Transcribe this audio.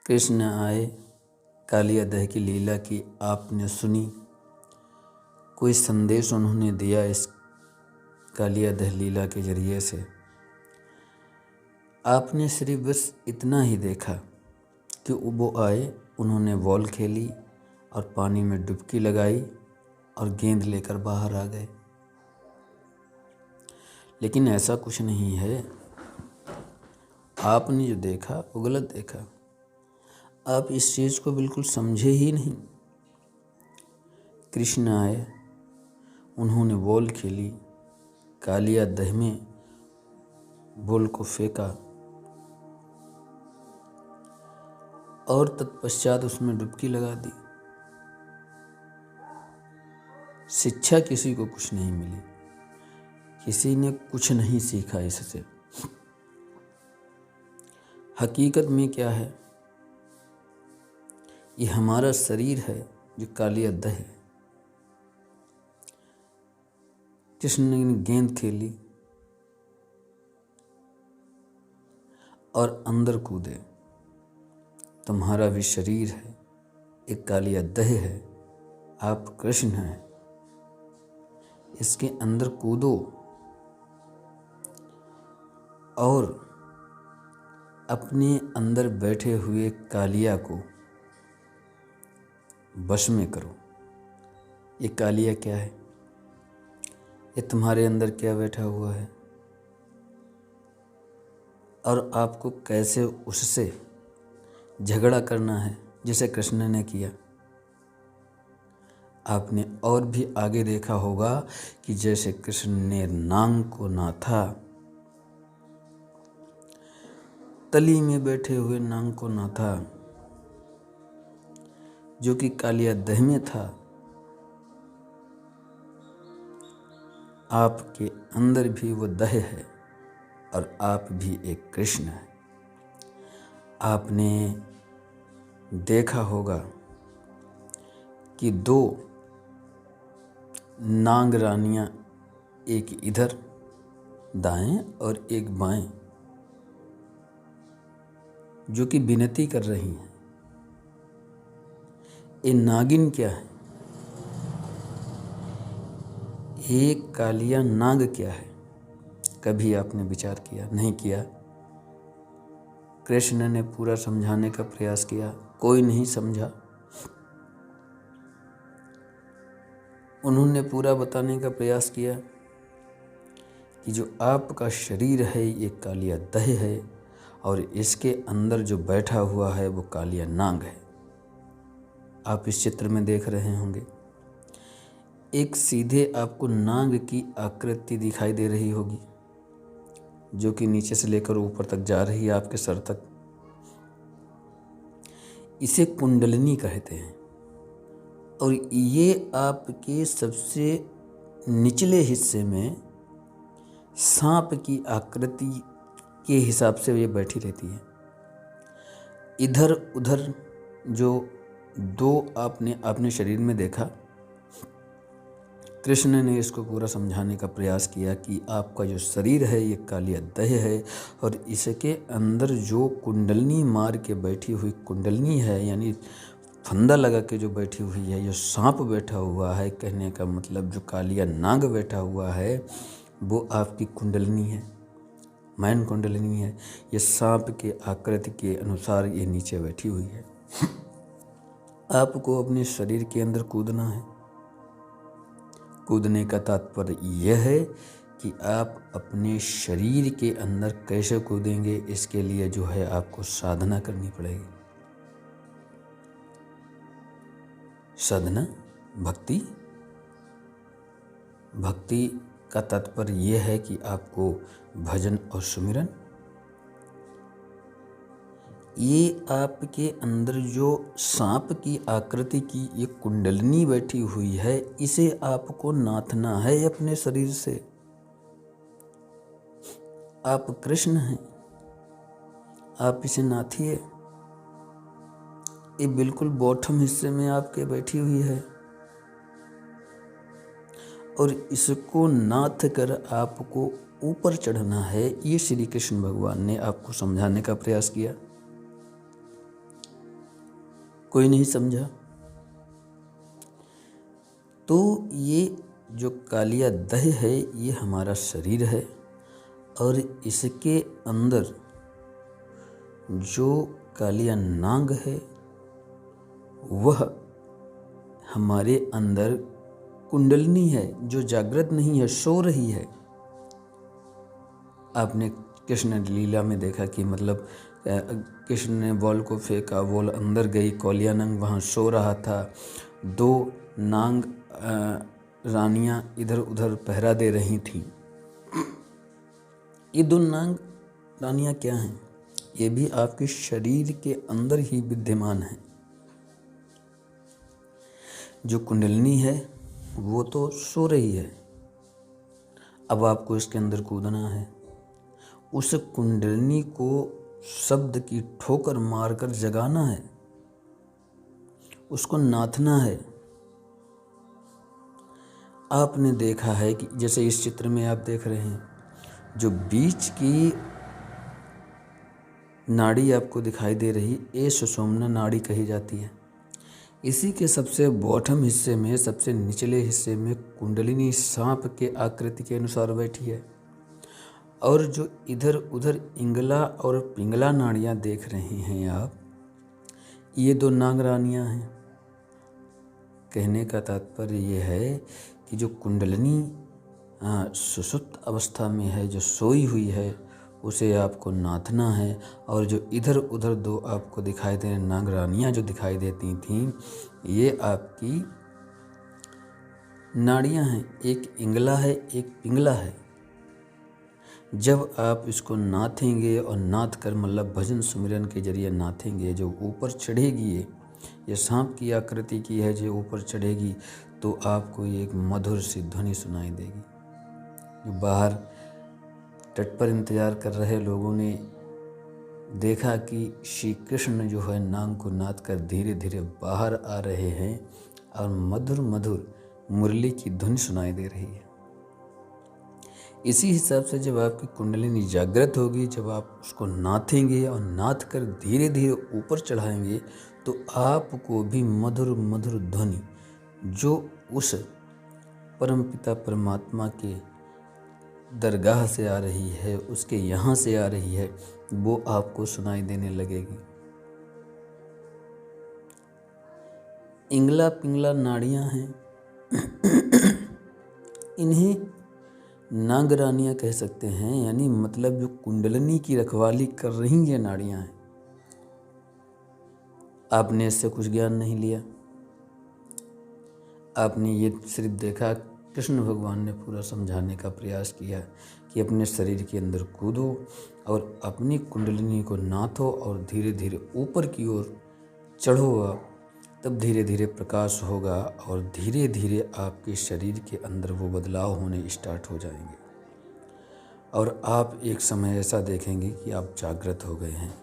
कृष्ण आए, कालिया दह की लीला की आपने सुनी, कोई संदेश उन्होंने दिया इस कालिया दह लीला के जरिए से। आपने सिर्फ बस इतना ही देखा कि वो आए, उन्होंने बॉल खेली और पानी में डुबकी लगाई और गेंद लेकर बाहर आ गए। लेकिन ऐसा कुछ नहीं है। आपने जो देखा वो गलत देखा। आप इस चीज़ को बिल्कुल समझे ही नहीं। कृष्ण आए, उन्होंने बॉल खेली, कालिया दह में बॉल को फेंका और तत्पश्चात उसमें डुबकी लगा दी। शिक्षा किसी को कुछ नहीं मिली, किसी ने कुछ नहीं सीखा इससे। हकीकत में क्या है, ये हमारा शरीर है जो कालिया दह है। कृष्ण ने गेंद खेली और अंदर कूदे। तुम्हारा भी शरीर है, एक कालिया दह है, आप कृष्ण हैं, इसके अंदर कूदो और अपने अंदर बैठे हुए कालिया को वश में करो। ये कालिया क्या है? ये तुम्हारे अंदर क्या बैठा हुआ है और आपको कैसे उससे झगड़ा करना है, जिसे कृष्ण ने किया। आपने और भी आगे देखा होगा कि जैसे कृष्ण ने नांग को नाथा, तली में बैठे हुए नांग को नाथा जो कि कालिया दह में था। आपके अंदर भी वो दह है और आप भी एक कृष्ण है। आपने देखा होगा कि दो नांग रानियां, एक इधर दाएं और एक बाएं, जो कि विनती कर रही हैं। ये नागिन क्या है? एक कालिया नाग क्या है? कभी आपने विचार किया? नहीं किया। कृष्ण ने पूरा समझाने का प्रयास किया, कोई नहीं समझा। उन्होंने पूरा बताने का प्रयास किया कि जो आपका शरीर है ये कालिया दह है और इसके अंदर जो बैठा हुआ है वो कालिया नाग है। आप इस चित्र में देख रहे होंगे, एक सीधे आपको नाग की आकृति दिखाई दे रही होगी जो कि नीचे से लेकर ऊपर तक जा रही है, आपके सर तक। इसे कुंडलिनी कहते हैं और ये आपके सबसे निचले हिस्से में सांप की आकृति के हिसाब से ये बैठी रहती है। इधर उधर जो दो आपने अपने शरीर में देखा, कृष्ण ने इसको पूरा समझाने का प्रयास किया कि आपका जो शरीर है ये कालिया दह है और इसके अंदर जो कुंडलनी मार के बैठी हुई कुंडलनी है, यानी फंदा लगा के जो बैठी हुई है, जो सांप बैठा हुआ है, कहने का मतलब जो कालिया नाग बैठा हुआ है वो आपकी कुंडलनी है, मैन कुंडलिनी है। ये सांप के आकृति के अनुसार ये नीचे बैठी हुई है। आपको अपने शरीर के अंदर कूदना है। कूदने का तात्पर्य यह है कि आप अपने शरीर के अंदर कैसे कूदेंगे, इसके लिए जो है आपको साधना करनी पड़ेगी। साधना, भक्ति। भक्ति का तात्पर्य यह है कि आपको भजन और सुमिरन, ये आपके अंदर जो सांप की आकृति की ये कुंडलिनी बैठी हुई है, इसे आपको नाथना है अपने शरीर से। आप कृष्ण हैं, आप इसे नाथिए। ये बिल्कुल बॉटम हिस्से में आपके बैठी हुई है और इसको नाथ कर आपको ऊपर चढ़ना है। ये श्री कृष्ण भगवान ने आपको समझाने का प्रयास किया। कोई नहीं समझा। तो ये जो कालिया दह है ये हमारा शरीर है और इसके अंदर जो कालिया नाग है वह हमारे अंदर कुंडलनी है जो जागृत नहीं है, सो रही है। आपने कृष्ण लीला में देखा कि मतलब कृष्ण ने बॉल को फेंका, बॉल अंदर गई, कालिया नाग वहाँ सो रहा था। दो नाग रानियां इधर उधर पहरा दे रही थीं। ये दो नाग रानियां क्या हैं? ये भी आपके शरीर के अंदर ही विद्यमान हैं। जो कुंडलिनी है वो तो सो रही है, अब आपको इसके अंदर कूदना है। उस कुंडलिनी को शब्द की ठोकर मारकर जगाना है, उसको नाथना है। आपने देखा है कि जैसे इस चित्र में आप देख रहे हैं, जो बीच की नाड़ी आपको दिखाई दे रही, ये सुषुम्ना नाड़ी कही जाती है। इसी के सबसे बॉटम हिस्से में, सबसे निचले हिस्से में कुंडलिनी सांप के आकृति के अनुसार बैठी है। और जो इधर उधर इंगला और पिंगला नाड़ियाँ देख रहे हैं आप, ये दो नाग रानियाँ हैं। कहने का तात्पर्य ये है कि जो कुंडलिनी सुषुप्त अवस्था में है, जो सोई हुई है, उसे आपको नाथना है। और जो इधर उधर दो आपको दिखाई दे नाग रानियाँ जो दिखाई देती थीं, ये आपकी नाड़ियाँ हैं। एक इंगला है, एक पिंगला है। जब आप इसको नाथेंगे और नाथ कर मतलब भजन सुमिरन के जरिए नाथेंगे, जो ऊपर चढ़ेगी ये सांप की आकृति की है, जो ऊपर चढ़ेगी तो आपको ये एक मधुर सी ध्वनि सुनाई देगी। जो बाहर तट पर इंतजार कर रहे लोगों ने देखा कि श्री कृष्ण जो है नाग को नाथ कर धीरे धीरे बाहर आ रहे हैं और मधुर मधुर मुरली की धुन सुनाई दे रही है। इसी हिसाब से जब आपकी कुंडलिनी जागृत होगी, जब आप उसको नाथेंगे और नाथ कर धीरे धीरे ऊपर चढ़ाएंगे, तो आपको भी मधुर मधुर ध्वनि जो उस परमपिता परमात्मा के दरगाह से आ रही है, उसके यहाँ से आ रही है, वो आपको सुनाई देने लगेगी। इंगला पिंगला नाड़ियाँ हैं, इन्हें नाग रानियाँ कह सकते हैं, यानी मतलब जो कुंडलिनी की रखवाली कर रही ये नाड़ियाँ हैं। आपने इससे कुछ ज्ञान नहीं लिया, आपने ये सिर्फ देखा। कृष्ण भगवान ने पूरा समझाने का प्रयास किया कि अपने शरीर के अंदर कूदो और अपनी कुंडलिनी को नाथो और धीरे धीरे ऊपर की ओर चढ़ो आप, तब धीरे धीरे प्रकाश होगा और धीरे धीरे आपके शरीर के अंदर वो बदलाव होने स्टार्ट हो जाएंगे और आप एक समय ऐसा देखेंगे कि आप जागृत हो गए हैं।